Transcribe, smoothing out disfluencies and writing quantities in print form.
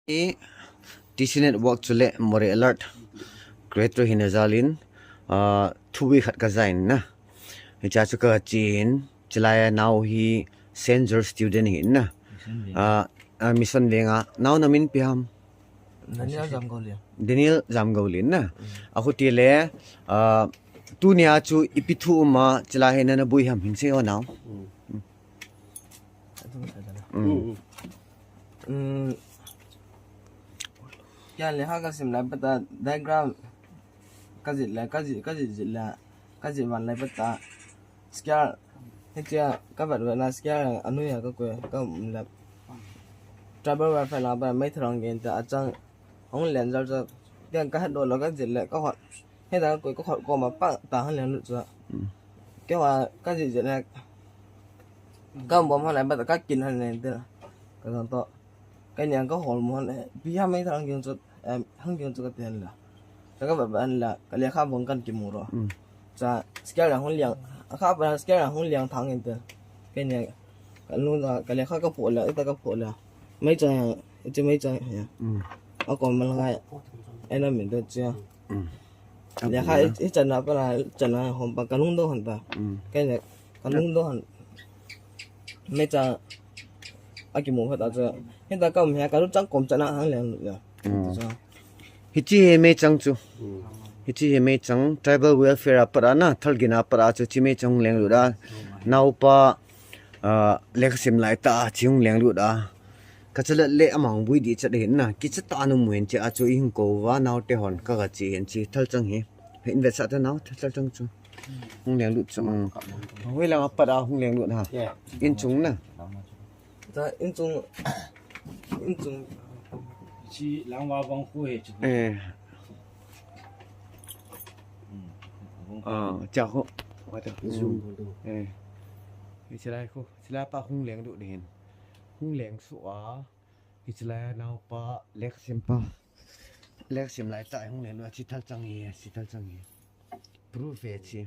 e TCNet work chule more alert creator hinazalin 2 week khat ka zain na cha chu ka chin chlaya now hi sensor student hi na mission lenga now namin piam Daniel Zamgolin na aku tile tu nia chu ipithu ma chla hena na bui ham hingse o now Yan le ha ka sim la pata diagram ka ji wan la pata scale hetia ka bat na scale anu ya ka la trouble wa fa la ba mai throng gen ta achang ong len jar cha tiang ka do la ka ji la ka hot he da ko hot ko ma pa ta han len lu cha ke wa ka ji la ka bom ha la ba ka kin han len ta ka to cái nhà có hồ mà bây giờ mấy thằng kia hàng kia cái tiền là các bạn là cái này khác vẫn cần kiếm mua rồi자 scale là không liền khác bạn scale là không liền thằng kia cái này cái luôn là cái này khác có phụ là ít có phụ là mấy trái chứ mấy trái ở còn mình lại anh em mình được chưa nhà khác ít chân là hôm qua cái luôn đó hẳn ta cái này cái luôn đó hẳn mấy trái cái mua phải ta chưa hiện tại có mấy cái lúc chắc cũng chẳng hàng liền rồi hichi me chang chu hichi me chang tribal welfare apara na thalgina apara chu chi me chang leng lu da nau pa leksim lai ta chiung leng lu da ka chala le amang bui di cha den na ki cha ta nu muen che a chu ing ko wa nau te hon ka ga chi hen chi thal chang hi hin ve sa ta nau thal chang chu hung leng lu chang hoi la apara hung leng lu ha in chung na ta in chung chỉ làm vào vòng khuya chứ chào cô thì chỉ là cô chỉ là pa hung leng độ đền hung leng sủa thì chỉ là nào pa lek sim lại tại hung leng nó chỉ thal chang hi proof về chi